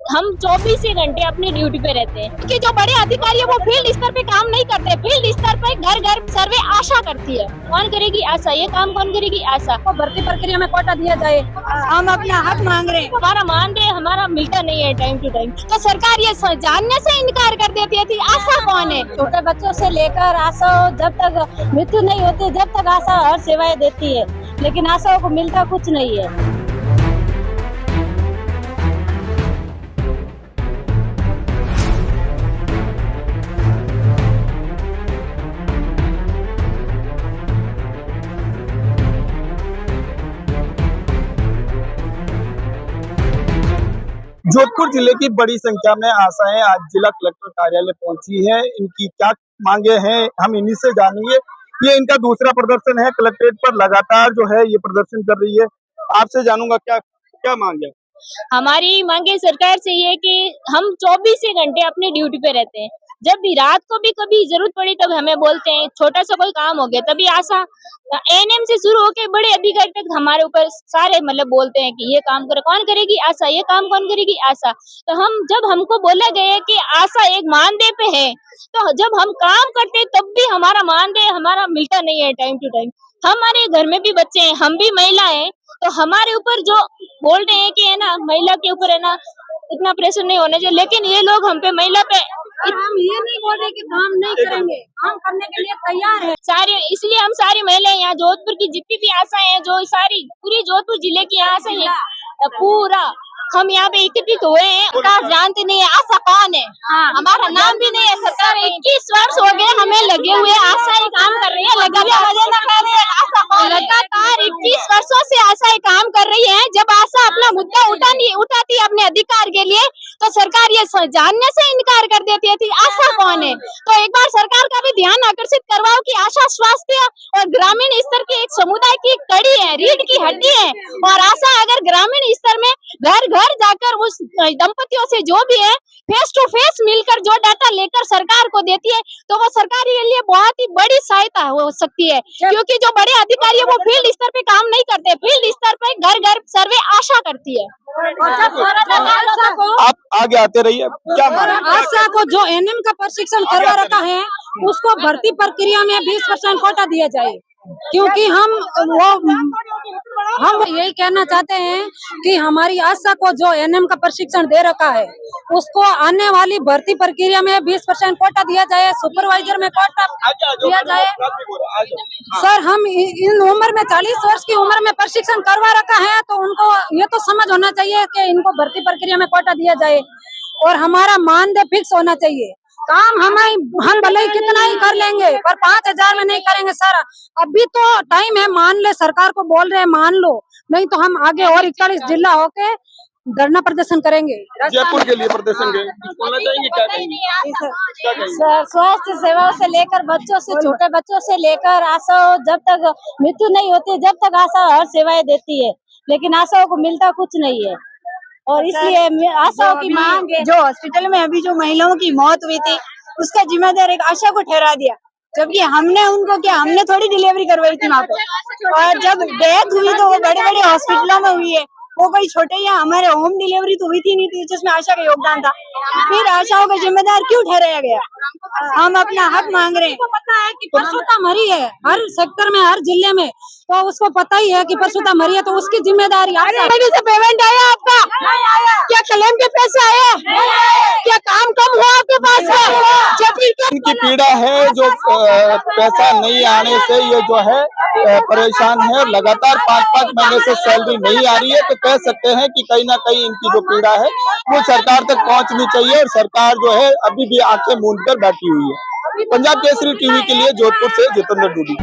हम 24 घंटे अपनी ड्यूटी पे रहते हैं कि जो बड़े अधिकारी है वो फील्ड स्तर पे काम नहीं करते। फील्ड स्तर पे घर घर सर्वे आशा करती है। कौन करेगी आशा? ये काम कौन करेगी आशा? को भर्ती प्रक्रिया में कोटा दिया जाए। हम अपना हक मांग रहे हैं। हमारा मानदेय हमारा मिलता नहीं है टाइम टू टाइम, तो सरकार ये जानने से इनकार कर देती है। आशा कौन है? छोटे बच्चों से लेकर आशा जब तक मृत्यु नहीं होती जब तक आशा हर सेवाएं देती है, लेकिन आशाओं को मिलता कुछ नहीं है। जोधपुर जिले की बड़ी संख्या में आशाएं आज जिला कलेक्टर कार्यालय पहुंची है। इनकी क्या मांगे हैं हम इन्हीं से जानेंगे। ये इनका दूसरा प्रदर्शन है, कलेक्ट्रेट पर लगातार जो है ये प्रदर्शन कर रही है। आपसे जानूंगा क्या क्या मांग है। हमारी मांगे सरकार से ये कि हम 24 घंटे अपनी ड्यूटी पे रहते हैं। जब भी रात को भी कभी जरूरत पड़ी तब हमें बोलते हैं, छोटा सा कोई काम हो गया तभी आशा एएनएम से शुरू होके बड़े अधिकारी तक हमारे ऊपर सारे मतलब बोलते हैं कि ये काम करे। कौन करेगी आशा? ये काम कौन करेगी आशा? तो हम जब हमको बोला गया कि आशा एक मानदेय पे है, तो जब हम काम करते तब भी हमारा मानदेय हमारा मिलता नहीं है टाइम टू टाइम। हमारे घर में भी बच्चे हैं, हम भी महिला हैं, तो हमारे ऊपर जो बोल रहे हैं कि है ना महिला के ऊपर है ना इतना प्रेशर नहीं होना चाहिए, लेकिन ये लोग हम पे महिला पे हम ये नहीं बोल रहे कि काम नहीं करेंगे, काम करने के लिए तैयार है सारी। इसलिए हम सारी महिलाएं यहाँ जोधपुर की जितनी भी आशाएं हैं, जो सारी पूरी जोधपुर जिले की आशाएं हैं, पूरा हम यहाँ पे एकत्रित हुए हैं। सरकार जानती नहीं है आशा कौन है। हमारा नाम भी नहीं है। सरकार 21 वर्ष हो गए हमें लगे हुए, आशाएं काम कर रही है लगातार 21 वर्षों से आशाएं काम कर रही है। जब आशा अपना मुद्दा उठाती है अपने अधिकार के लिए, तो सरकार ये जानने से इनकार कर देती है। आशा कौन है? तो एक बार सरकार का भी ध्यान आकर्षित करवाओ कि आशा स्वास्थ्य और ग्रामीण स्तर के एक समुदाय की कड़ी है, रीढ़ की हड्डी है। और आशा अगर ग्रामीण स्तर में घर घर जाकर उस दंपतियों से जो भी है फेस टू फेस मिलकर जो डाटा लेकर सरकार को देती है, तो वो सरकार के लिए बहुत ही बड़ी सहायता हो सकती है। क्योंकि जो बड़े अधिकारी है वो फील्ड स्तर पे काम नहीं करते, फील्ड स्तर पे घर घर सर्वे आशा करती है। आप आगे आते रहिए। क्या मांग? आशा को जो एएनएम का प्रशिक्षण करवा रखा है उसको भर्ती प्रक्रिया में 20% कोटा दिया जाए। क्योंकि हम यही कहना चाहते हैं कि हमारी आशा को जो एएनएम का प्रशिक्षण दे रखा है उसको आने वाली भर्ती प्रक्रिया में 20% कोटा दिया जाए, सुपरवाइजर में कोटा दिया जाए। सर हम इन उम्र में 40 वर्ष की उम्र में प्रशिक्षण करवा रखा है, तो उनको ये तो समझ होना चाहिए कि इनको भर्ती प्रक्रिया में कोटा दिया जाए और हमारा मानदेय फिक्स होना चाहिए। काम हम भले ही कितना ही कर लेंगे पर 5000 में नहीं करेंगे सर। अभी तो टाइम है, मान ले, सरकार को बोल रहे हैं मान लो, नहीं तो हम आगे और 41 जिला होके धरना प्रदर्शन करेंगे। जयपुर के लिए प्रदर्शन बोलना चाहेंगे? क्या कहेंगे? स्वास्थ्य सेवाओं से लेकर बच्चों से, छोटे बच्चों से लेकर आशा जब तक मृत्यु नहीं होती जब तक आशा हर सेवाएं देती है, लेकिन आशाओं को मिलता कुछ नहीं है। और इसलिए आशाओं की मांग है। जो हॉस्पिटल में अभी जो महिलाओं की मौत हुई थी उसका जिम्मेदार एक आशा को ठहरा दिया, जबकि हमने थोड़ी डिलीवरी करवाई थी वहाँ पे। और जब डेथ हुई तो वो बड़े बड़े हॉस्पिटलों में हुई है, वो कोई छोटे या हमारे होम डिलीवरी तो हुई थी नहीं थी जिसमें आशा का योगदान था। फिर आशाओं का जिम्मेदार क्यों ठहराया गया? हम अपना हक मांग रहे हैं। उसको पता है कि परसुता मरी है हर सेक्टर में, हर जिले में, तो उसको पता ही है कि परसुता मरी है, तो उसकी जिम्मेदारी से पेमेंट आया आपका? क्या क्लेम के पैसे आए? क्या काम कम हुआ आपके पास? इनकी पीड़ा है जो पैसा नहीं आने से ये जो है परेशान है। लगातार 5-5 महीने से सैलरी नहीं आ रही है, तो कह सकते हैं कि कहीं ना कहीं इनकी जो पीड़ा है वो सरकार तक पहुंचनी चाहिए। और सरकार जो है अभी भी आंखें मूंद कर बैठी हुई है। पंजाब केसरी टीवी के लिए जोधपुर से जितेंद्र डूडी।